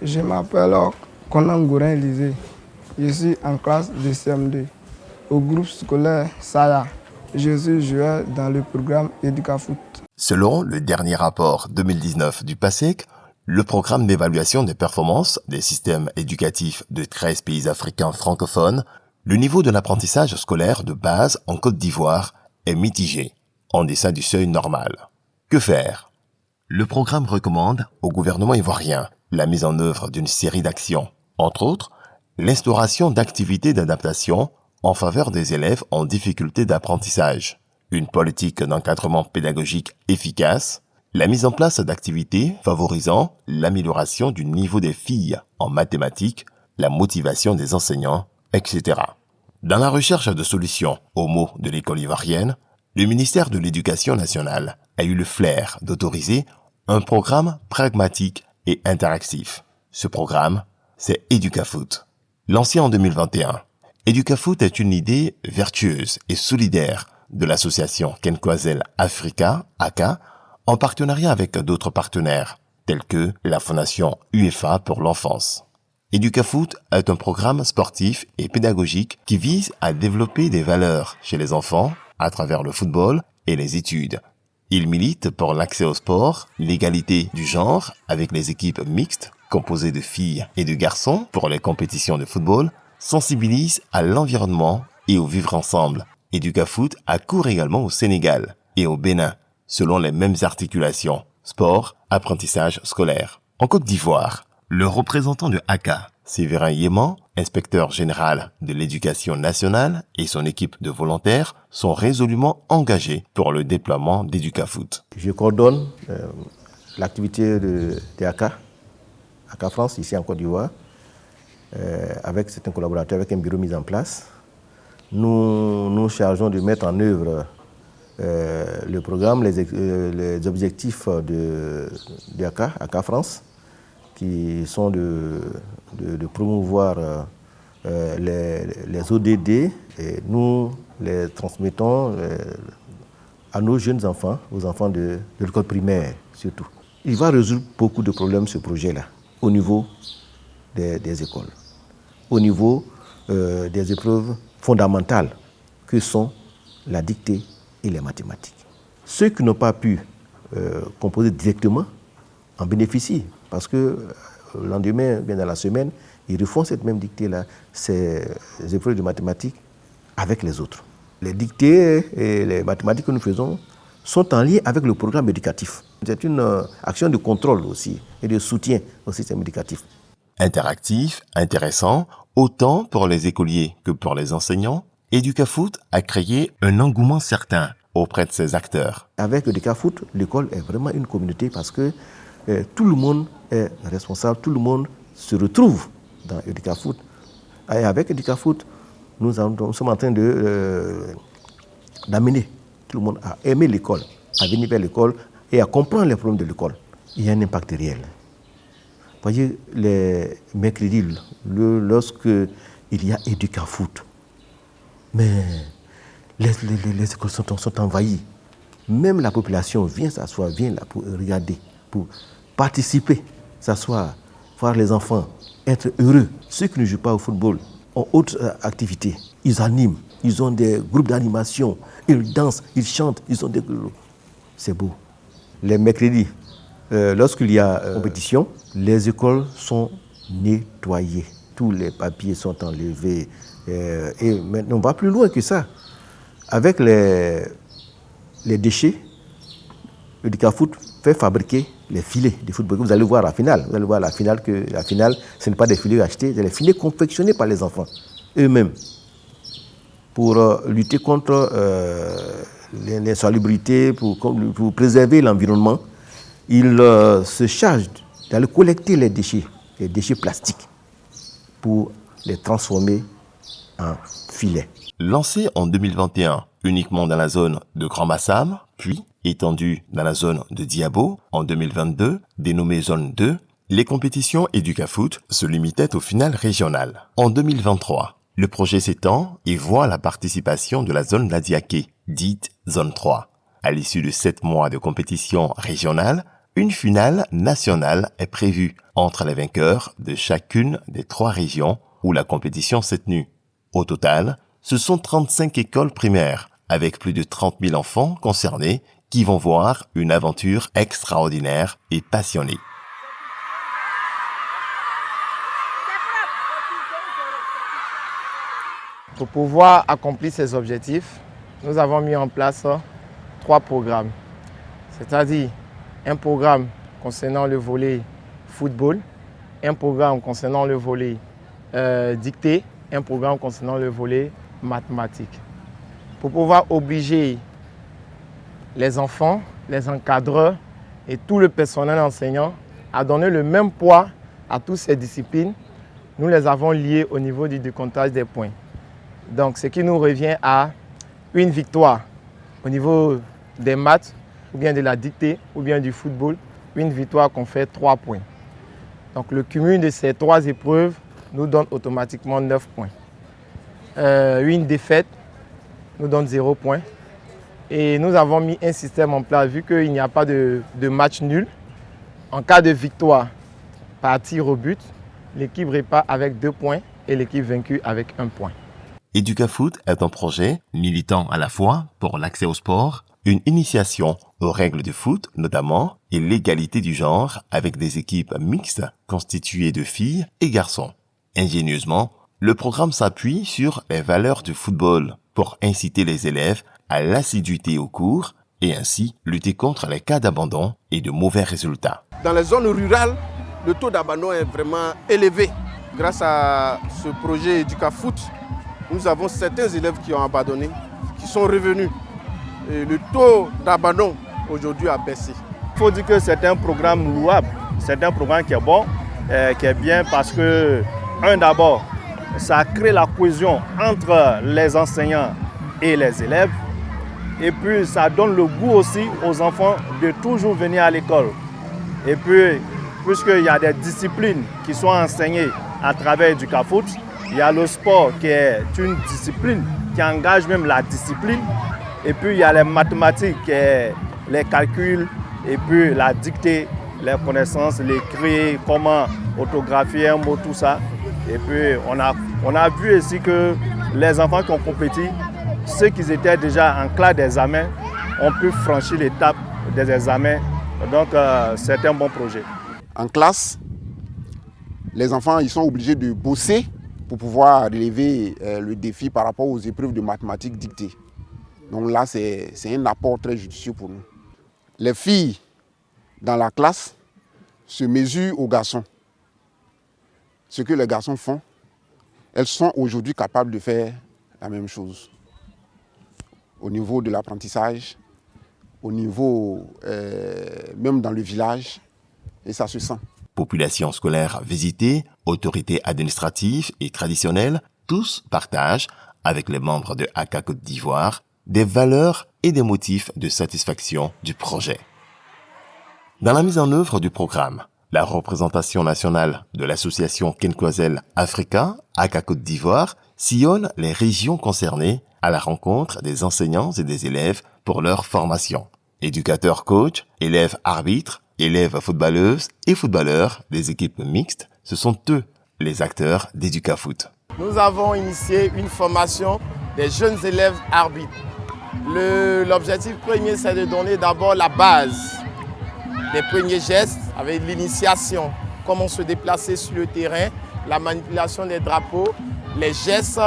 Je m'appelle Conan Gourin Lisée. Je suis en classe de CM2 au groupe scolaire Saya. Je suis joueur dans le programme EducaFoot. Selon le dernier rapport 2019 du PASEC, le programme d'évaluation des performances des systèmes éducatifs de 13 pays africains francophones, le niveau de l'apprentissage scolaire de base en Côte d'Ivoire est mitigé, en deçà du seuil normal. Que faire ? Le programme recommande au gouvernement ivoirien la mise en œuvre d'une série d'actions, entre autres, l'instauration d'activités d'adaptation en faveur des élèves en difficulté d'apprentissage, une politique d'encadrement pédagogique efficace, la mise en place d'activités favorisant l'amélioration du niveau des filles en mathématiques, la motivation des enseignants, etc. Dans la recherche de solutions aux maux de l'école ivoirienne, le ministère de l'Éducation nationale a eu le flair d'autoriser un programme pragmatique et interactif. Ce programme, c'est EducaFoot. Lancé en 2021, EducaFoot est une idée vertueuse et solidaire de l'association Kenkwasel Africa, ACA, en partenariat avec d'autres partenaires, tels que la Fondation UEFA pour l'enfance. EducaFoot est un programme sportif et pédagogique qui vise à développer des valeurs chez les enfants à travers le football et les études. Il milite pour l'accès au sport, l'égalité du genre avec les équipes mixtes composées de filles et de garçons pour les compétitions de football, sensibilise à l'environnement et au vivre ensemble. EducaFoot accourt également au Sénégal et au Bénin, selon les mêmes articulations, sport, apprentissage scolaire. En Côte d'Ivoire, le représentant de ACA, Séverin Yéman, inspecteur général de l'éducation nationale et son équipe de volontaires sont résolument engagés pour le déploiement d'EducaFoot. Je coordonne l'activité de ACA France, ici en Côte d'Ivoire, avec certains collaborateurs, avec un bureau mis en place. Nous nous chargeons de mettre en œuvre le programme, les objectifs de ACA France, qui sont de promouvoir les ODD, et nous les transmettons à nos jeunes enfants, aux enfants de l'école primaire surtout. Il va résoudre beaucoup de problèmes, ce projet-là, au niveau des écoles, au niveau des épreuves fondamentales que sont la dictée et les mathématiques. Ceux qui n'ont pas pu composer directement en bénéficient, parce que le lendemain, bien dans la semaine, ils refont cette même dictée-là, ces épreuves de mathématiques avec les autres. Les dictées et les mathématiques que nous faisons sont en lien avec le programme éducatif. C'est une action de contrôle aussi et de soutien au système éducatif. Interactif, intéressant, autant pour les écoliers que pour les enseignants, EducaFoot a créé un engouement certain auprès de ses acteurs. Avec EducaFoot, l'école est vraiment une communauté parce que tout le monde est responsable, tout le monde se retrouve dans EducaFoot. Et avec EducaFoot, nous sommes en train d'amener tout le monde à aimer l'école, à venir vers l'école et à comprendre les problèmes de l'école. Il y a un impact réel. Vous voyez, les mercredis, lorsque il y a EducaFoot, mais les écoles sont envahies. Même la population vient s'asseoir, vient là pour regarder, pour participer, s'asseoir, voir les enfants, être heureux. Ceux qui ne jouent pas au football ont autre activité. Ils animent, ils ont des groupes d'animation, ils dansent, ils chantent, ils ont des... C'est beau. Les mercredis, lorsqu'il y a compétition, les écoles sont nettoyées. Tous les papiers sont enlevés. Et maintenant, on va plus loin que ça. Avec les déchets, EducaFoot fait fabriquer les filets de football. Vous allez voir à la finale. Vous allez voir à la finale que la finale, ce n'est pas des filets achetés, c'est des filets confectionnés par les enfants eux-mêmes pour lutter contre l'insalubrité, pour préserver l'environnement. Ils se chargent d'aller collecter les déchets plastiques, pour les transformer en filets. Lancé en 2021 uniquement dans la zone de Grand Massam, puis étendu dans la zone de Diabo en 2022, dénommée zone 2, les compétitions EducaFoot se limitaient aux finales régionales. En 2023, le projet s'étend et voit la participation de la zone d'Adiaké, dite zone 3. À l'issue de 7 mois de compétition régionale, Une finale nationale est prévue entre les vainqueurs de chacune des 3 régions où la compétition s'est tenue. Au total, ce sont 35 écoles primaires avec plus de 30 000 enfants concernés qui vont voir une aventure extraordinaire et passionnée. Pour pouvoir accomplir ces objectifs, nous avons mis en place 3 programmes. C'est-à-dire un programme concernant le volet football, un programme concernant le volet dictée, un programme concernant le volet mathématiques. Pour pouvoir obliger les enfants, les encadreurs et tout le personnel enseignant à donner le même poids à toutes ces disciplines, nous les avons liés au niveau du décomptage des points. Donc, ce qui nous revient à une victoire au niveau des maths, ou bien de la dictée, ou bien du football, une victoire qu'on fait 3 points. Donc, le cumul de ces 3 épreuves nous donne automatiquement 9 points. Une défaite nous donne 0 points. Et nous avons mis un système en place, vu qu'il n'y a pas de match nul. En cas de victoire par tir au but, l'équipe repart avec 2 points et l'équipe vaincue avec 1 point. Educafoot est un projet militant à la fois pour l'accès au sport, une initiation aux règles de foot notamment, et l'égalité du genre avec des équipes mixtes constituées de filles et garçons. Ingénieusement, le programme s'appuie sur les valeurs du football pour inciter les élèves à l'assiduité aux cours et ainsi lutter contre les cas d'abandon et de mauvais résultats. Dans les zones rurales, le taux d'abandon est vraiment élevé. Grâce à ce projet Educafoot, nous avons certains élèves qui ont abandonné, qui sont revenus. Et le taux d'abandon aujourd'hui a baissé. Il faut dire que c'est un programme louable, c'est un programme qui est bon, qui est bien parce que, d'abord, ça crée la cohésion entre les enseignants et les élèves. Et puis, ça donne le goût aussi aux enfants de toujours venir à l'école. Et puis, puisqu'il y a des disciplines qui sont enseignées à travers Educafoot, il y a le sport qui est une discipline qui engage même la discipline. Et puis il y a les mathématiques, qui est les calculs, et puis la dictée, les connaissances, l'écrit, comment orthographier un mot, tout ça. Et puis on a vu ici que les enfants qui ont compétit, ceux qui étaient déjà en classe d'examen, ont pu franchir l'étape des examens. Donc c'est un bon projet. En classe, les enfants ils sont obligés de bosser pour pouvoir relever le défi par rapport aux épreuves de mathématiques dictées. Donc là, c'est un apport très judicieux pour nous. Les filles dans la classe se mesurent aux garçons. Ce que les garçons font, elles sont aujourd'hui capables de faire la même chose. Au niveau de l'apprentissage, au niveau même dans le village, et ça se sent. Population scolaire visitée, autorités administratives et traditionnelles, tous partagent avec les membres de ACA Côte d'Ivoire des valeurs et des motifs de satisfaction du projet. Dans la mise en œuvre du programme, la représentation nationale de l'association Kenkwasel Africa, ACA Côte d'Ivoire, sillonne les régions concernées à la rencontre des enseignants et des élèves pour leur formation. Éducateurs coachs, élèves arbitres, élèves footballeuses et footballeurs des équipes mixtes, ce sont eux les acteurs d'Educafoot. Nous avons initié une formation des jeunes élèves arbitres. L'objectif premier, c'est de donner d'abord la base, les premiers gestes avec l'initiation, comment se déplacer sur le terrain, la manipulation des drapeaux, les gestes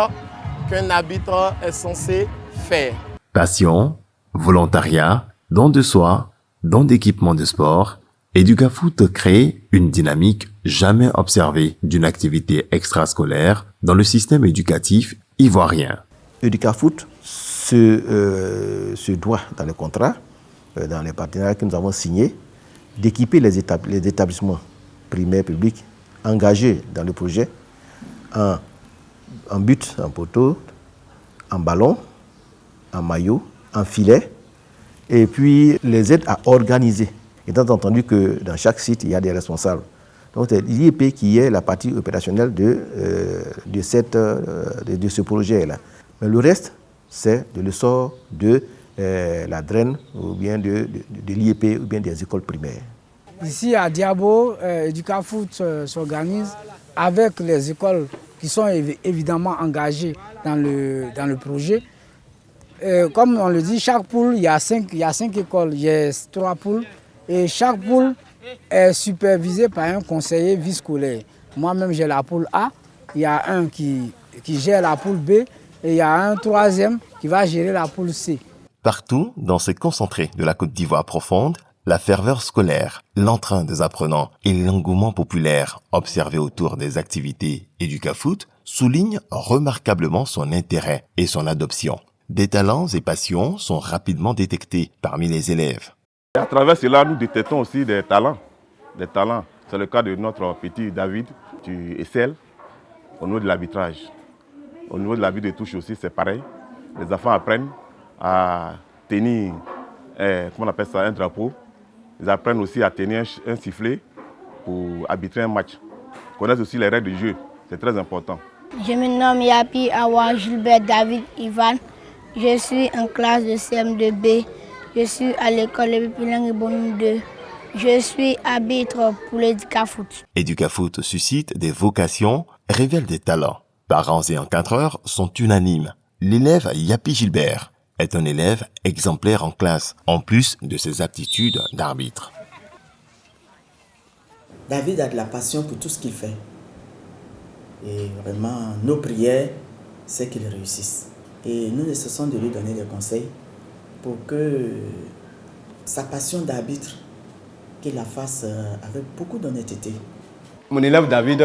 qu'un arbitre est censé faire. Passion, volontariat, don de soi, don d'équipement de sport, Educafoot crée une dynamique jamais observée d'une activité extrascolaire dans le système éducatif ivoirien. Educafoot se doit dans le contrat, dans les partenariats que nous avons signés, d'équiper les établissements primaires publics engagés dans le projet en but, en poteau, en ballon, en maillot, en filet, et puis les aider à organiser. Étant entendu que dans chaque site, il y a des responsables. Donc c'est l'IEP qui est la partie opérationnelle de ce projet-là. Mais le reste, c'est de l'essor de la DREN ou bien de l'IEP ou bien des écoles primaires. Ici à Diabo, Educafoot s'organise avec les écoles qui sont évidemment engagées dans le projet. Comme on le dit, chaque poule, il y a 5 écoles, il y a 3 poules. Et chaque poule est supervisée par un conseiller vie-scolaire. Moi-même, j'ai la poule A, il y a un qui gère la poule B et il y a un troisième qui va gérer la poule C. Partout, dans ces concentrés de la Côte d'Ivoire profonde, la ferveur scolaire, l'entrain des apprenants et l'engouement populaire observé autour des activités Educafoot soulignent remarquablement son intérêt et son adoption. Des talents et passions sont rapidement détectés parmi les élèves. Et à travers cela, nous détectons aussi des talents. C'est le cas de notre petit David du ESL au niveau de l'arbitrage. Au niveau de la vie de touche aussi, c'est pareil. Les enfants apprennent à tenir comment on appelle ça, un drapeau. Ils apprennent aussi à tenir un sifflet pour arbitrer un match. Ils connaissent aussi les règles du jeu. C'est très important. Je me nomme Yapi Awa Gilbert David Ivan. Je suis en classe de CM2B. Je suis à l'école de Pilang Bonou 2. Je suis arbitre pour l'Educafoot. Educafoot suscite des vocations, révèle des talents. Parents et encadreurs sont unanimes. L'élève Yapi Gilbert est un élève exemplaire en classe, en plus de ses aptitudes d'arbitre. David a de la passion pour tout ce qu'il fait. Et vraiment, nos prières, c'est qu'il réussisse. Et nous ne cessons de lui donner des conseils pour que sa passion d'arbitre, qu'il la fasse avec beaucoup d'honnêteté. Mon élève David,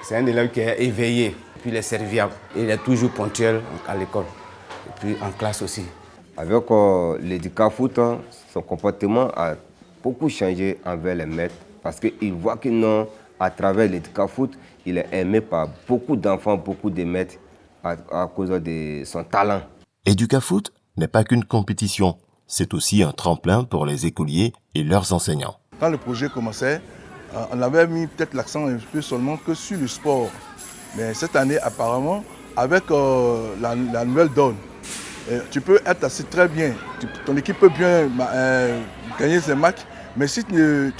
c'est un élève qui est éveillé, puis il est serviable. Il est toujours ponctuel à l'école, et puis en classe aussi. Avec l'Educafoot, son comportement a beaucoup changé envers les maîtres parce qu'il voit que non, à travers l'Educafoot, il est aimé par beaucoup d'enfants, beaucoup de maîtres à cause de son talent. Educafoot n'est pas qu'une compétition, c'est aussi un tremplin pour les écoliers et leurs enseignants. Quand le projet commençait, on avait mis peut-être l'accent un peu seulement que sur le sport. Mais cette année, apparemment, avec la nouvelle donne, tu peux être assez très bien. Ton équipe peut bien gagner ses matchs, mais si le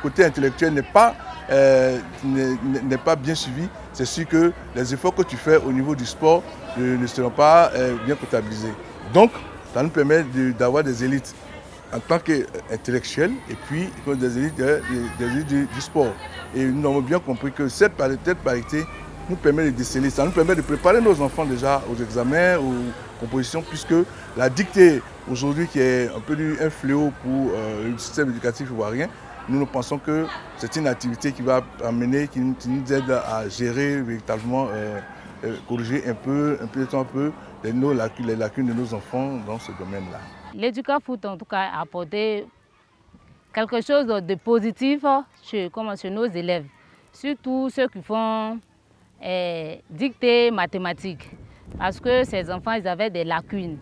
côté intellectuel n'est pas bien suivi, c'est sûr que les efforts que tu fais au niveau du sport ne seront pas bien comptabilisés. Donc, ça nous permet d'avoir des élites en tant qu'intellectuels et puis des élites du sport. Et nous avons bien compris que cette parité nous permet de déceler, ça nous permet de préparer nos enfants déjà aux examens, aux compositions, puisque la dictée aujourd'hui qui est un peu un fléau pour le système éducatif ivoirien, nous pensons que c'est une activité qui va amener, qui nous aide à gérer véritablement, corriger un peu les lacunes de nos enfants dans ce domaine-là. L'Educafoot, en tout cas, a apporté quelque chose de positif chez nos élèves, surtout ceux qui font dictée mathématiques, parce que ces enfants ils avaient des lacunes,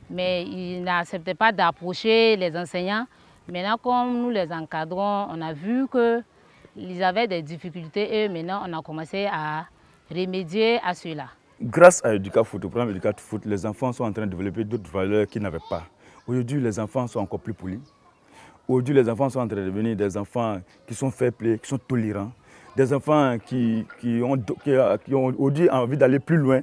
mais ils n'acceptaient pas d'approcher les enseignants. Maintenant, comme nous les encadrons, on a vu qu'ils avaient des difficultés et maintenant on a commencé à remédier à cela. Grâce à Educafoot, au programme Educafoot, les enfants sont en train de développer d'autres valeurs qu'ils n'avaient pas. Aujourd'hui, les enfants sont encore plus polis. Aujourd'hui, les enfants sont en train de devenir des enfants qui sont fair play, qui sont tolérants. Des enfants qui ont aujourd'hui envie d'aller plus loin,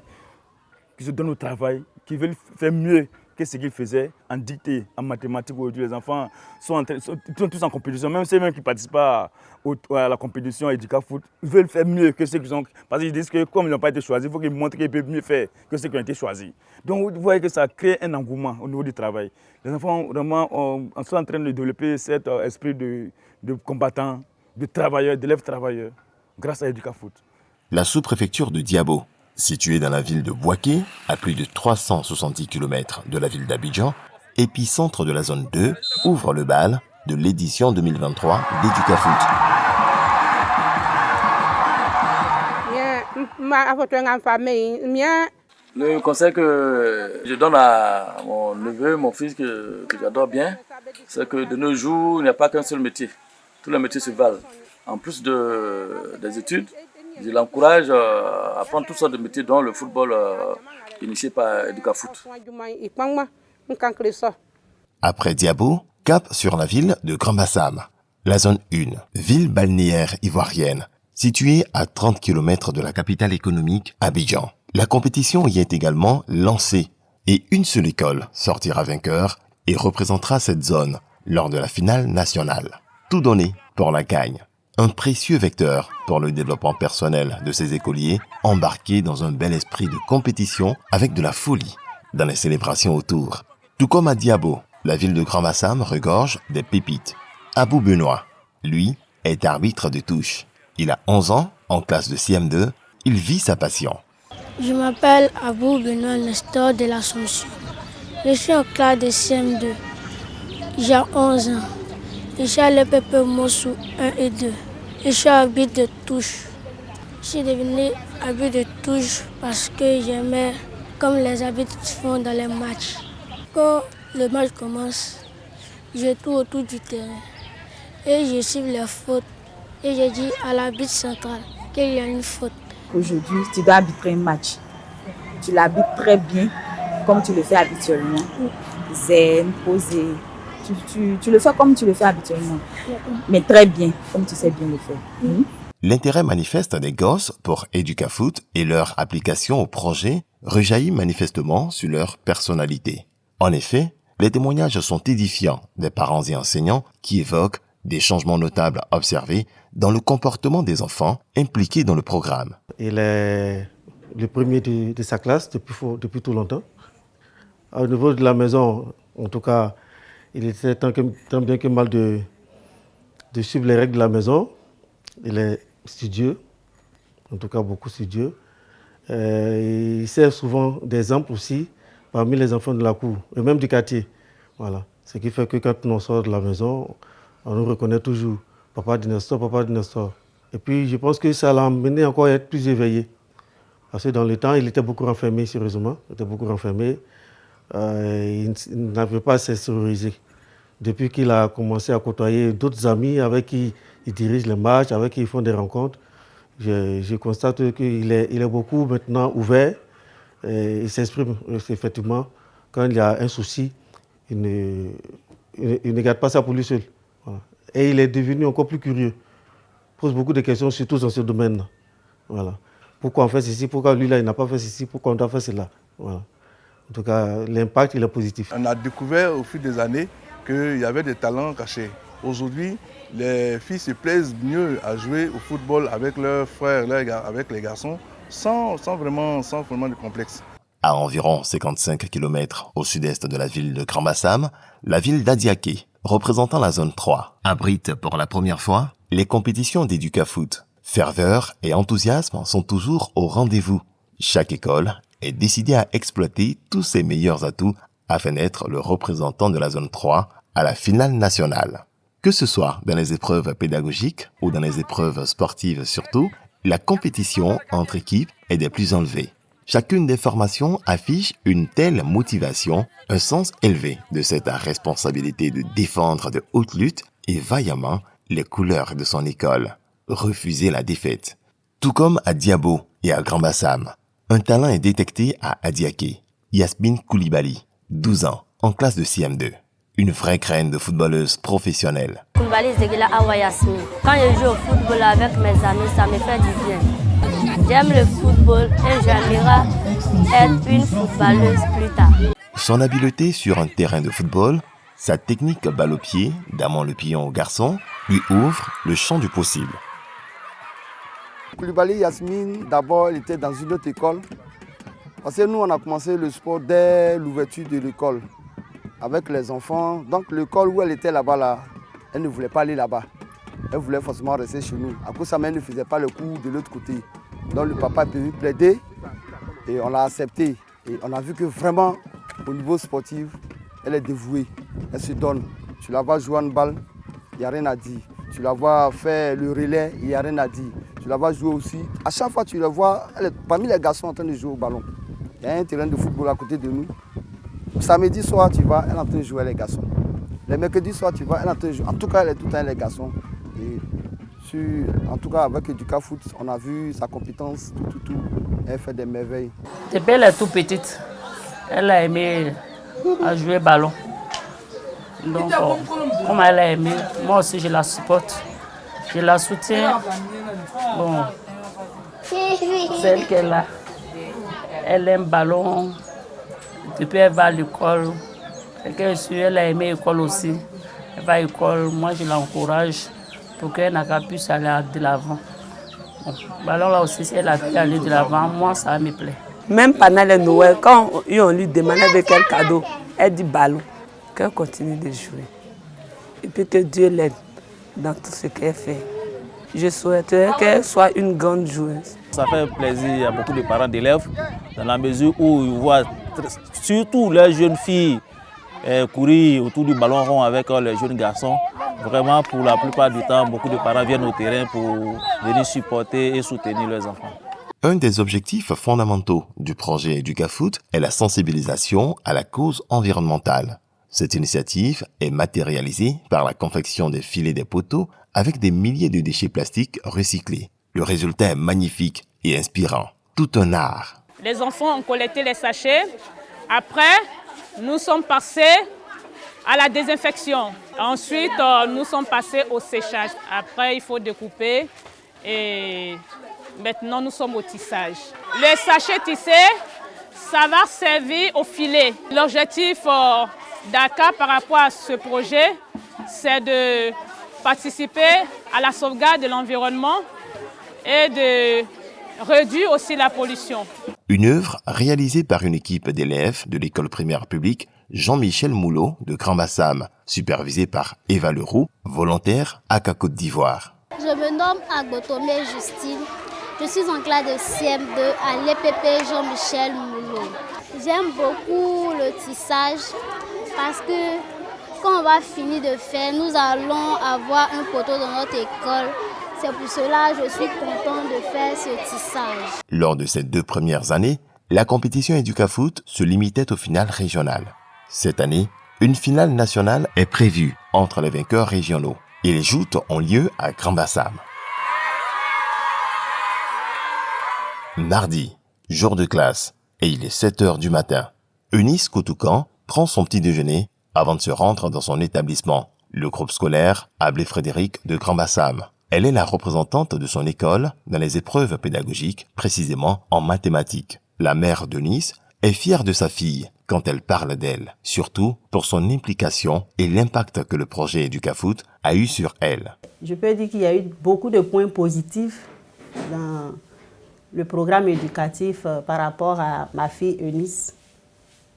qui se donnent au travail, qui veulent faire mieux que ce qu'ils faisaient en dictée, en mathématiques. Aujourd'hui, les enfants sont tous en compétition, même ceux qui ne participent pas à la compétition Educafoot, ils veulent faire mieux que ceux qui ont. Parce qu'ils disent que comme ils n'ont pas été choisis, il faut qu'ils montrent qu'ils peuvent mieux faire que ceux qui ont été choisis. Donc vous voyez que ça crée un engouement au niveau du travail. Les enfants vraiment sont en train de développer cet esprit de combattant, de travailleurs, d'élèves travailleurs, grâce à Educafoot. La sous-préfecture de Diabo, située dans la ville de Bouaké, à plus de 370 km de la ville d'Abidjan, épicentre de la zone 2, ouvre le bal de l'édition 2023 d'Educafoot. Le conseil que je donne à mon neveu, mon fils que j'adore bien, c'est que de nos jours, il n'y a pas qu'un seul métier. Tous les métiers se valent. En plus des études, je l'encourage à prendre toutes sortes de métiers, dont le football initié par Educafoot. Après Diabo, cap sur la ville de Grand Bassam. La zone 1, ville balnéaire ivoirienne, située à 30 km de la capitale économique, Abidjan. La compétition y est également lancée et une seule école sortira vainqueur et représentera cette zone lors de la finale nationale. Tout donné pour la gagne. Un précieux vecteur pour le développement personnel de ces écoliers embarqués dans un bel esprit de compétition avec de la folie dans les célébrations autour. Tout comme à Diabo, la ville de Grand Massam regorge des pépites. Abou Benoît, lui, est arbitre de touche. Il a 11 ans, en classe de CM2, il vit sa passion. Je m'appelle Abou Benoît Nestor de l'Assomption. Je suis en classe de CM2. J'ai 11 ans. Je suis à l'EPP Mossou 1 et 2. Je suis arbitre de touche. Je suis devenu arbitre de touche parce que j'aimais comme les arbitres font dans les matchs. Quand le match commence, je tourne autour du terrain et je suis les fautes. Et je dis à l'arbitre central qu'il y a une faute. Aujourd'hui, tu dois arbitrer un match. Tu l'arbitres très bien, comme tu le fais habituellement. Zen, posé. Tu le fais comme tu le fais habituellement, mais très bien, comme tu sais bien le faire. L'intérêt manifeste des gosses pour Educafoot et leur application au projet rejaillit manifestement sur leur personnalité. En effet, les témoignages sont édifiants des parents et enseignants qui évoquent des changements notables observés dans le comportement des enfants impliqués dans le programme. Il est le premier de sa classe depuis tout longtemps. Au niveau de la maison, en tout cas, il était tant bien que mal de suivre les règles de la maison. Il est studieux, en tout cas beaucoup studieux. Il sert souvent d'exemple aussi parmi les enfants de la cour et même du quartier. Voilà. Ce qui fait que quand on sort de la maison, on nous reconnaît toujours. Papa Dinestor, papa Dinestor. Et puis je pense que ça l'a amené encore à être plus éveillé. Parce que dans le temps, il était beaucoup renfermé, sérieusement. Il était beaucoup renfermé. Il n'avait pas à s'extérioriser. Depuis qu'il a commencé à côtoyer d'autres amis avec qui il dirige les matchs, avec qui ils font des rencontres, je constate qu'il est beaucoup maintenant ouvert. Et il s'exprime effectivement. Quand il y a un souci, il ne garde pas ça pour lui seul. Voilà. Et il est devenu encore plus curieux. Il pose beaucoup de questions, surtout dans ce domaine-là. Voilà. Pourquoi on fait ceci, pourquoi lui là il n'a pas fait ceci, pourquoi on doit faire cela. Voilà. En tout cas, l'impact, il est positif. On a découvert au fil des années qu'il y avait des talents cachés. Aujourd'hui, les filles se plaisent mieux à jouer au football avec leurs frères, avec les garçons, sans vraiment de complexe. À environ 55 km au sud-est de la ville de Grand Massam, la ville d'Adiaké, représentant la zone 3, abrite pour la première fois les compétitions d'Educafoot. Ferveur et enthousiasme sont toujours au rendez-vous. Chaque école est décidée à exploiter tous ses meilleurs atouts afin d'être le représentant de la zone 3 à la finale nationale. Que ce soit dans les épreuves pédagogiques ou dans les épreuves sportives surtout, la compétition entre équipes est des plus élevées. Chacune des formations affiche une telle motivation, un sens élevé de cette responsabilité de défendre de haute lutte et vaillamment les couleurs de son école. Refuser la défaite. Tout comme à Diabo et à Grand Massam, un talent est détecté à Adiaké. Yasmine Koulibaly, 12 ans, en classe de CM2. Une vraie graine de footballeuse professionnelle. Koulibaly Zegila Awa Yasmine. Quand je joue au football avec mes amis, ça me fait du bien. J'aime le football et j'aimerais être une footballeuse plus tard. Son habileté sur un terrain de football, sa technique balle au pied, d'amant le pion au garçon, lui ouvre le champ du possible. Koulibaly Yasmine, d'abord, elle était dans une autre école. Parce que nous, on a commencé le sport dès l'ouverture de l'école, avec les enfants. Donc l'école où elle était là-bas, elle ne voulait pas aller là-bas. Elle voulait forcément rester chez nous. À cause de ça, elle ne faisait pas le cours de l'autre côté. Donc le papa a pu plaider et on l'a accepté. Et on a vu que vraiment, au niveau sportif, elle est dévouée. Elle se donne. Tu la vois jouer en balle, il n'y a rien à dire. Tu la vois faire le relais, il n'y a rien à dire. Tu la vois jouer aussi. À chaque fois, tu la vois, elle est parmi les garçons en train de jouer au ballon. Il y a un terrain de football à côté de nous. Samedi soir, tu vas, elle est en train de jouer les garçons. Les mercredis soir, tu vas, elle est en train de jouer. En tout cas, elle est tout le temps les garçons. Et en tout cas, avec Educafoot, on a vu sa compétence, tout. Elle fait des merveilles. Depuis elle est toute petite, elle a aimé à jouer ballon. Donc, Comme elle a aimé, moi aussi je la supporte. Je la soutiens. Bon, celle qu'elle a, elle aime ballon. Depuis elle va à l'école. Elle a aimé l'école aussi. Elle va à l'école. Moi je l'encourage pour qu'elle puisse aller de l'avant. Bon, ballon là aussi, si elle a pu aller de l'avant, moi ça me plaît. Même pendant les Noël, quand on lui demandait avec quel cadeau, elle dit ballon. Qu'elle continue de jouer. Et puis que Dieu l'aide dans tout ce qu'elle fait. Je souhaiterais qu'elle soit une grande joueuse. Ça fait plaisir à beaucoup de parents d'élèves, dans la mesure où ils voient surtout les jeunes filles courir autour du ballon rond avec les jeunes garçons. Vraiment, pour la plupart du temps, beaucoup de parents viennent au terrain pour venir supporter et soutenir leurs enfants. Un des objectifs fondamentaux du projet EducaFoot est la sensibilisation à la cause environnementale. Cette initiative est matérialisée par la confection des filets des poteaux avec des milliers de déchets plastiques recyclés. Le résultat est magnifique et inspirant. Tout un art. Les enfants ont collecté les sachets. Après, nous sommes passés à la désinfection. Ensuite, nous sommes passés au séchage. Après, il faut découper et maintenant, nous sommes au tissage. Les sachets tissés, ça va servir au filet. L'objectif d'ACA par rapport à ce projet, c'est de participer à la sauvegarde de l'environnement et de réduire aussi la pollution. Une œuvre réalisée par une équipe d'élèves de l'école primaire publique Jean-Michel Moulot de Grand Bassam, supervisée par Eva Leroux, volontaire à Côte d'Ivoire. Je me nomme Agbotomé Justine. Je suis en classe de CM2 à l'EPP Jean-Michel Moulot. J'aime beaucoup le tissage parce que quand on va finir de faire, nous allons avoir un poteau dans notre école. C'est pour cela que je suis contente de faire ce tissage. Lors de ces 2 premières années, la compétition EducaFoot se limitait aux finales régionales. Cette année, une finale nationale est prévue entre les vainqueurs régionaux et les joutes ont lieu à Grand Bassam. Mardi, jour de classe, et il est 7h du matin. Eunice Kotoukan prend son petit déjeuner avant de se rendre dans son établissement, le groupe scolaire Ablé Frédéric de Grand Bassam. Elle est la représentante de son école dans les épreuves pédagogiques, précisément en mathématiques. La mère d'Eunice est fière de sa fille quand elle parle d'elle, surtout pour son implication et l'impact que le projet EducaFoot a eu sur elle. Je peux dire qu'il y a eu beaucoup de points positifs dans le programme éducatif par rapport à ma fille Eunice.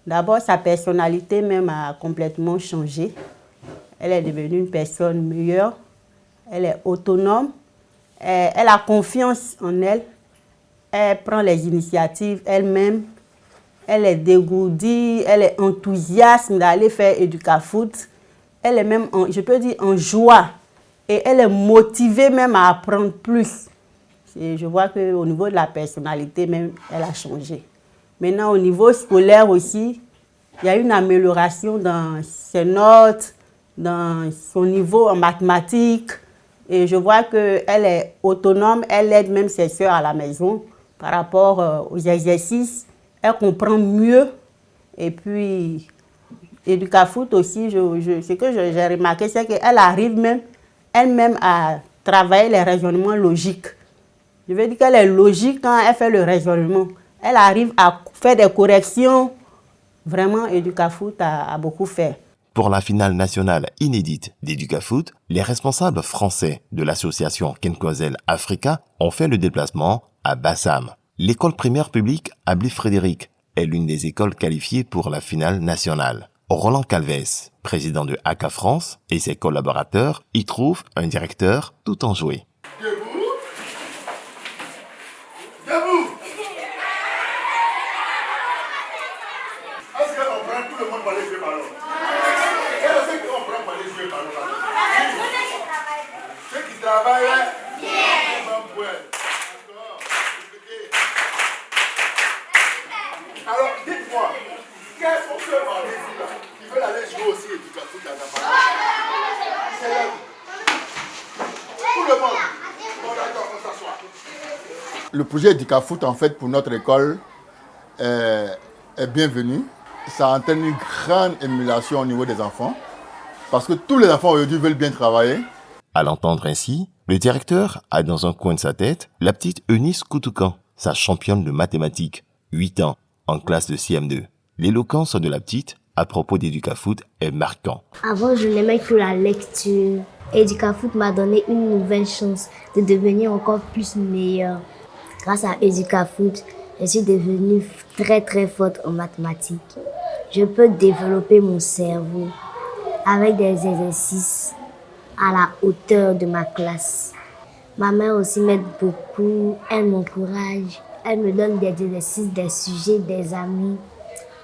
D'abord, sa personnalité même a complètement changé. Elle est devenue une personne meilleure. Elle est autonome, elle a confiance en elle, elle prend les initiatives elle-même, elle est dégourdie, elle est enthousiaste d'aller faire EducaFoot. Elle est même, je peux dire, en joie et elle est motivée même à apprendre plus. Et je vois qu'au niveau de la personnalité même, elle a changé. Maintenant, au niveau scolaire aussi, il y a une amélioration dans ses notes, dans son niveau en mathématiques. Et je vois qu'elle est autonome, elle aide même ses soeurs à la maison par rapport aux exercices. Elle comprend mieux. Et puis, EducaFoot aussi, ce que j'ai remarqué, c'est qu'elle arrive même elle-même à travailler les raisonnements logiques. Je veux dire qu'elle est logique quand elle fait le raisonnement. Elle arrive à faire des corrections. Vraiment, EducaFoot a beaucoup fait. Pour la finale nationale inédite d'EducaFoot, les responsables français de l'association Kenkozel Africa ont fait le déplacement à Bassam. L'école primaire publique Ablé Frédéric est l'une des écoles qualifiées pour la finale nationale. Roland Calves, président de ACA France, et ses collaborateurs y trouvent un directeur tout enjoué. Alors, dites-moi, quels sont ceux parmi vous là qui veulent aller jouer aussi EducaFoot à Namara? Tout le monde. Bon, d'accord, on s'assoit. Le projet EducaFoot, en fait, pour notre école, est bienvenu. Ça entraîne une grande émulation au niveau des enfants. parce que tous les enfants aujourd'hui veulent bien travailler. À l'entendre ainsi, le directeur a dans un coin de sa tête la petite Eunice Koutoukan, sa championne de mathématiques, 8 ans, en classe de CM2. L'éloquence de la petite à propos d'Educafoot est marquant. Avant, je n'aimais que la lecture. Educafoot m'a donné une nouvelle chance de devenir encore plus meilleure. Grâce à Educafoot, je suis devenue très forte en mathématiques. Je peux développer mon cerveau avec des exercices à la hauteur de ma classe. Ma mère aussi m'aide beaucoup, elle m'encourage, elle me donne des exercices, des sujets, des amis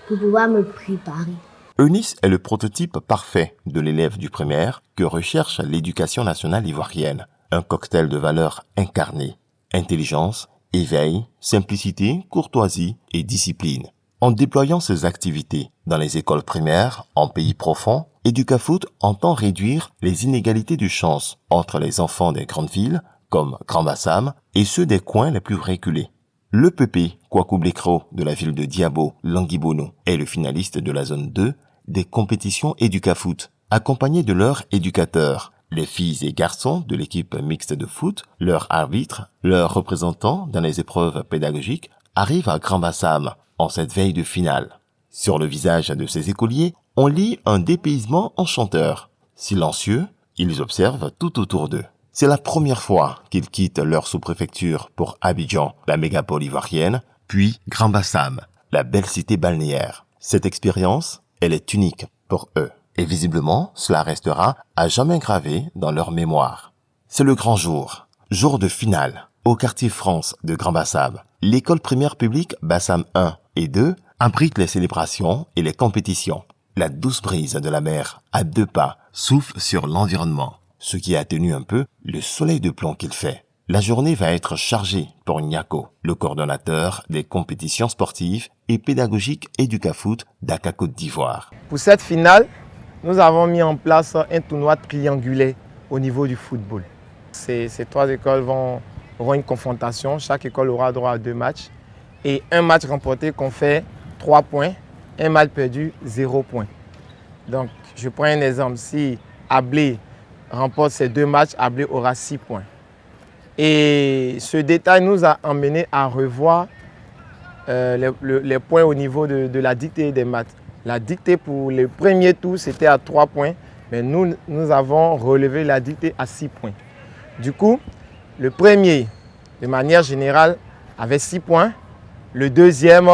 pour pouvoir me préparer. Eunice est le prototype parfait de l'élève du primaire que recherche l'éducation nationale ivoirienne. Un cocktail de valeurs incarnées, intelligence, éveil, simplicité, courtoisie et discipline. En déployant ces activités dans les écoles primaires en pays profond, Educafoot entend réduire les inégalités de chance entre les enfants des grandes villes, comme Grand Bassam, et ceux des coins les plus reculés. Le PP Kwaku Blekro de la ville de Diabo, Languibono, est le finaliste de la zone 2 des compétitions Educafoot, accompagné de leurs éducateurs, les filles et garçons de l'équipe mixte de foot, leurs arbitres, leurs représentants dans les épreuves pédagogiques arrivent à Grand Bassam en cette veille de finale. Sur le visage de ces écoliers, on lit un dépaysement enchanteur. Silencieux, ils observent tout autour d'eux. C'est la première fois qu'ils quittent leur sous-préfecture pour Abidjan, la mégapole ivoirienne, puis Grand Bassam, la belle cité balnéaire. Cette expérience, elle est unique pour eux. Et visiblement, cela restera à jamais gravé dans leur mémoire. C'est le grand jour, jour de finale, au quartier France de Grand Bassam. L'école primaire publique Bassam 1 et 2 abrite les célébrations et les compétitions. La douce brise de la mer, à 2 pas, souffle sur l'environnement, ce qui atténue un peu le soleil de plomb qu'il fait. La journée va être chargée pour Nyako, le coordonnateur des compétitions sportives et pédagogiques Educafoot d'Aka Côte d'Ivoire. Pour cette finale, nous avons mis en place un tournoi triangulaire au niveau du football. Ces 3 écoles auront une confrontation. Chaque école aura droit à 2 matchs. Et un match remporté qu'on fait 3 points, un match perdu 0 points. Donc, je prends un exemple. Si Ablé remporte ces 2 matchs, Ablé aura 6 points. Et ce détail nous a amené à revoir les points au niveau de la dictée des maths. La dictée pour le premier tour, c'était à 3 points, mais nous avons relevé la dictée à 6 points. Du coup, le premier, de manière générale, avait 6 points, le deuxième,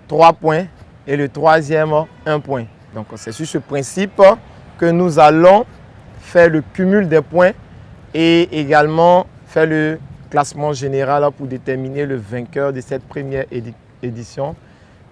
3 points, et le troisième, 1 point. Donc c'est sur ce principe que nous allons faire le cumul des points et également faire le classement général pour déterminer le vainqueur de cette première édition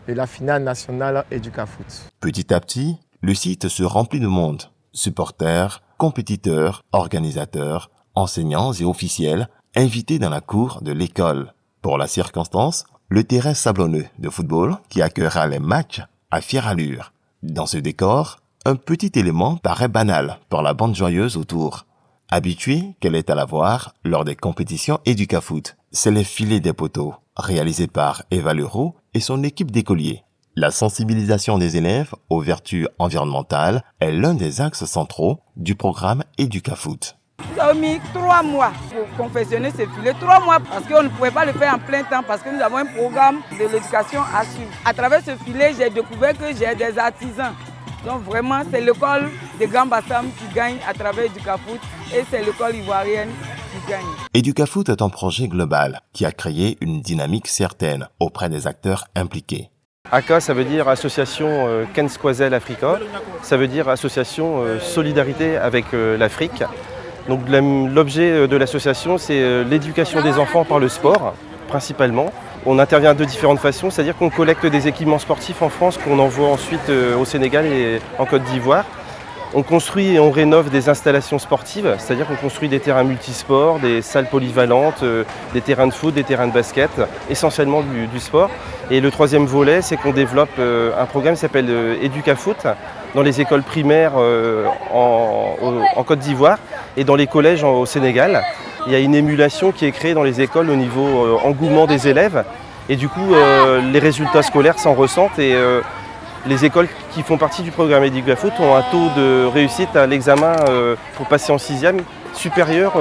de la finale nationale Educafoot. Petit à petit, le site se remplit de monde. Supporters, compétiteurs, organisateurs, enseignants et officiels invités dans la cour de l'école. Pour la circonstance, le terrain sablonneux de football qui accueillera les matchs à fière allure. Dans ce décor, un petit élément paraît banal pour la bande joyeuse autour. Habituée qu'elle est à la voir lors des compétitions Educafoot, c'est les filets des poteaux, réalisés par Eva Leroux et son équipe d'écoliers. La sensibilisation des élèves aux vertus environnementales est l'un des axes centraux du programme Educafoot. Nous avons mis 3 mois pour confectionner ces filets, 3 mois parce qu'on ne pouvait pas le faire en plein temps parce que nous avons un programme de l'éducation à suivre. À travers ce filet, j'ai découvert que j'ai des artisans. Donc vraiment, c'est l'école de Grand Bassam qui gagne à travers Educafoot et c'est l'école ivoirienne qui gagne. Educafoot est un projet global qui a créé une dynamique certaine auprès des acteurs impliqués. ACA, ça veut dire Association Ken Squazel Africa, ça veut dire Association Solidarité avec l'Afrique. Donc l'objet de l'association, c'est l'éducation des enfants par le sport, principalement. On intervient de différentes façons, c'est-à-dire qu'on collecte des équipements sportifs en France qu'on envoie ensuite au Sénégal et en Côte d'Ivoire. On construit et on rénove des installations sportives, c'est-à-dire qu'on construit des terrains multisports, des salles polyvalentes, des terrains de foot, des terrains de basket, essentiellement du sport. Et le troisième volet, c'est qu'on développe un programme qui s'appelle Educafoot dans les écoles primaires en Côte d'Ivoire et dans les collèges au Sénégal. Il y a une émulation qui est créée dans les écoles au niveau engouement des élèves et du coup les résultats scolaires s'en ressentent et Les écoles qui font partie du programme EducaFoot ont un taux de réussite à l'examen pour passer en 6e supérieur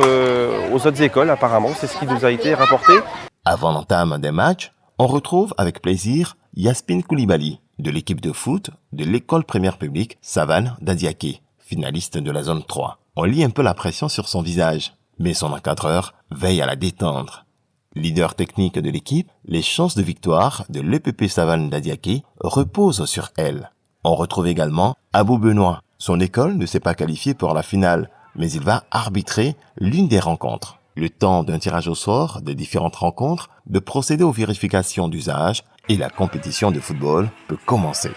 aux autres écoles apparemment, c'est ce qui nous a été rapporté. Avant l'entame des matchs, on retrouve avec plaisir Yasmine Koulibaly de l'équipe de foot de l'école primaire publique Savane d'Adiaké, finaliste de la zone 3. On lit un peu la pression sur son visage, mais son encadreur veille à la détendre. Leader technique de l'équipe, les chances de victoire de l'EPP Savane d'Adiaké reposent sur elle. On retrouve également Abou Benoît. Son école ne s'est pas qualifiée pour la finale, mais il va arbitrer l'une des rencontres. Le temps d'un tirage au sort des différentes rencontres, de procéder aux vérifications d'usage et la compétition de football peut commencer.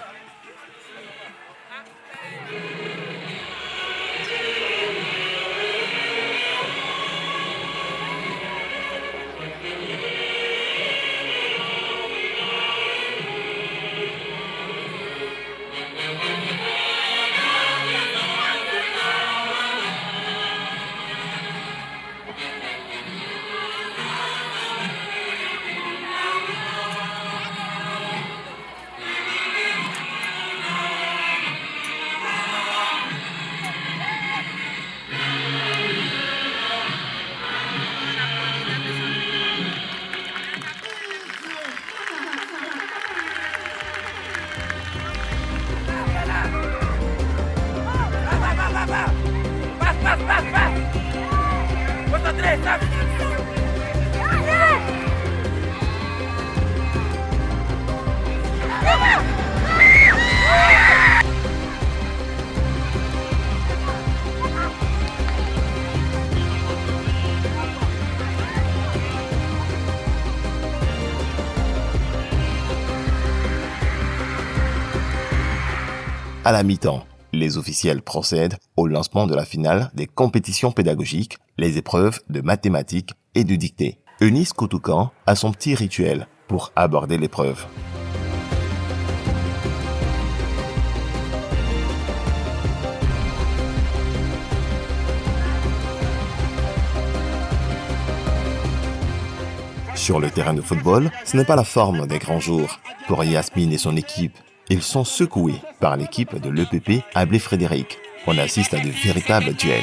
À la mi-temps, les officiels procèdent au lancement de la finale des compétitions pédagogiques, les épreuves de mathématiques et de dictée. Eunice Kotoukan a son petit rituel pour aborder l'épreuve. Sur le terrain de football, ce n'est pas la forme des grands jours. Pour Yasmine et son équipe, ils sont secoués par l'équipe de l'EPP Ablé-Frédéric. On assiste à de véritables duels.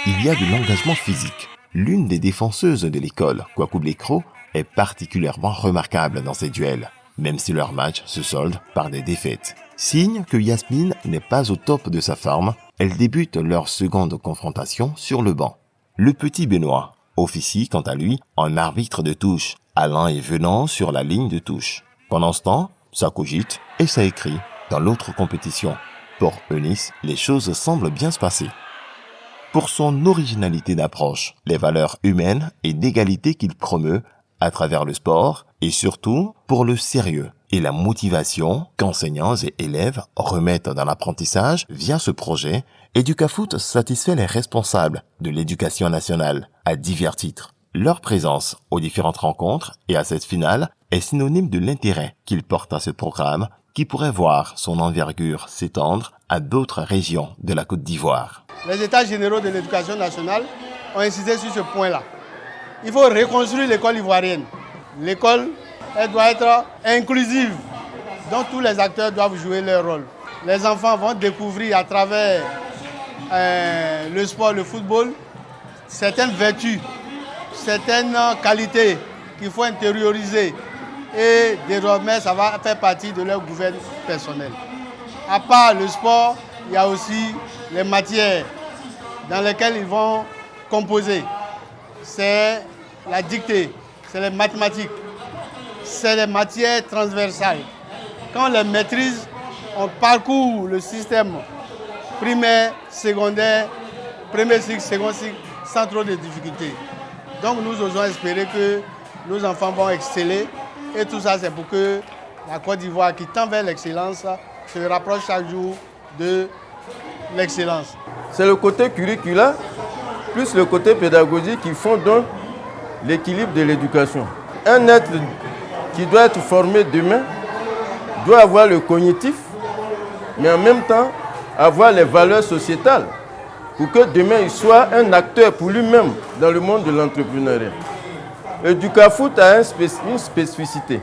Il y a de l'engagement physique. L'une des défenseuses de l'école, Kwaku Blekro, est particulièrement remarquable dans ces duels, même si leur match se solde par des défaites. Signe que Yasmine n'est pas au top de sa forme, elle débute leur seconde confrontation sur le banc. Le petit Benoît officie quant à lui en arbitre de touche, allant et venant sur la ligne de touche. Pendant ce temps, ça cogite et ça écrit dans l'autre compétition. Pour Eunice, les choses semblent bien se passer. Pour son originalité d'approche, les valeurs humaines et d'égalité qu'il promeut à travers le sport et surtout pour le sérieux et la motivation qu'enseignants et élèves remettent dans l'apprentissage via ce projet, EducaFoot satisfait les responsables de l'éducation nationale à divers titres. Leur présence aux différentes rencontres et à cette finale est synonyme de l'intérêt qu'ils portent à ce programme qui pourrait voir son envergure s'étendre à d'autres régions de la Côte d'Ivoire. Les États généraux de l'éducation nationale ont insisté sur ce point-là. Il faut reconstruire l'école ivoirienne. L'école, elle doit être inclusive, donc tous les acteurs doivent jouer leur rôle. Les enfants vont découvrir à travers le sport, le football, certaines vertus, certaines qualités qu'il faut intérioriser et désormais ça va faire partie de leur gouverne personnel. À part le sport, il y a aussi les matières dans lesquelles ils vont composer. C'est la dictée, c'est les mathématiques, c'est les matières transversales. Quand on les maîtrise, on parcourt le système primaire, secondaire, premier cycle, second cycle, sans trop de difficultés. Donc nous osons espérer que nos enfants vont exceller et tout ça c'est pour que la Côte d'Ivoire qui tend vers l'excellence se rapproche chaque jour de l'excellence. C'est le côté curriculaire plus le côté pédagogique qui font donc l'équilibre de l'éducation. Un être qui doit être formé demain doit avoir le cognitif, mais en même temps avoir les valeurs sociétales pour que demain il soit un acteur pour lui-même dans le monde de l'entrepreneuriat. EducaFoot a une spécificité.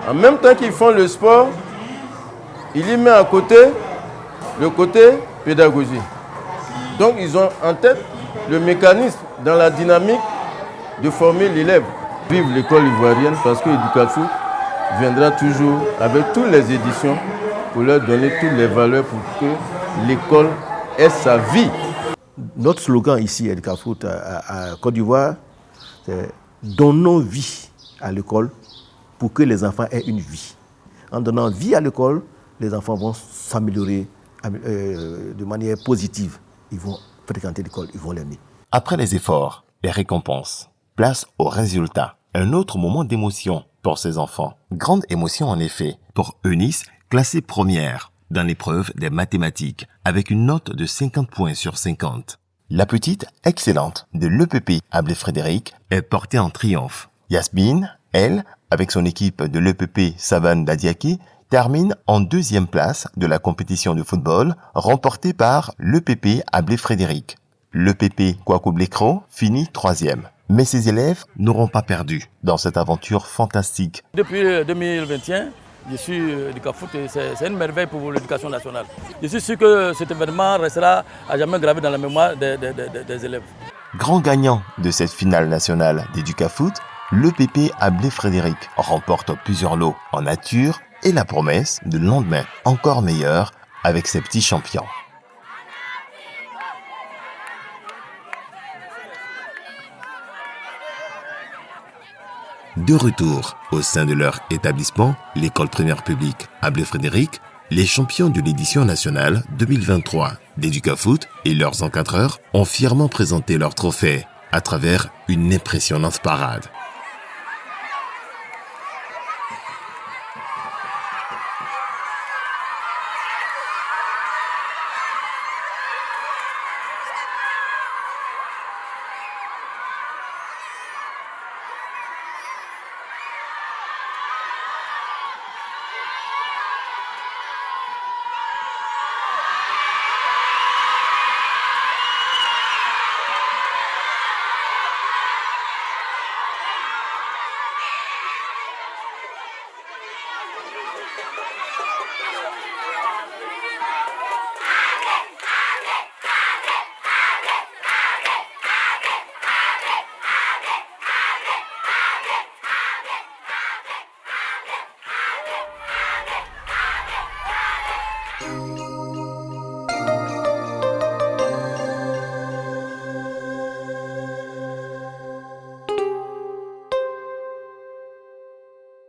En même temps qu'ils font le sport, il y met à côté le côté pédagogie. Donc ils ont en tête le mécanisme dans la dynamique de former l'élève. Vive l'école ivoirienne parce que EducaFoot viendra toujours avec toutes les éditions pour leur donner toutes les valeurs pour que l'école ait sa vie. Notre slogan ici à EducaFoot à Côte d'Ivoire, c'est « Donnons vie à l'école pour que les enfants aient une vie ». En donnant vie à l'école, les enfants vont s'améliorer de manière positive. Ils vont fréquenter l'école, ils vont l'aimer. Après les efforts, les récompenses, place aux résultats. Un autre moment d'émotion pour ces enfants. Grande émotion en effet pour Eunice, classée première dans l'épreuve des mathématiques avec une note de 50 points sur 50. La petite excellente de l'EPP Ablé-Frédéric est portée en triomphe. Yasmine, elle, avec son équipe de l'EPP Savane Dadiaki, termine en deuxième place de la compétition de football remportée par l'EPP Ablé-Frédéric. L'EPP Kwaku-Blécro finit troisième. Mais ses élèves n'auront pas perdu dans cette aventure fantastique. Depuis 2021, je suis EducaFoot et c'est une merveille pour l'éducation nationale. Je suis sûr que cet événement restera à jamais gravé dans la mémoire des élèves. Grand gagnant de cette finale nationale d'EducaFoot, l'EPP Ablé-Frédéric remporte plusieurs lots en nature et la promesse de lendemain encore meilleur avec ses petits champions. De retour au sein de leur établissement, l'école primaire publique Ablé-Frédéric, les champions de l'édition nationale 2023 d'EducaFoot et leurs encadreurs ont fièrement présenté leur trophée à travers une impressionnante parade.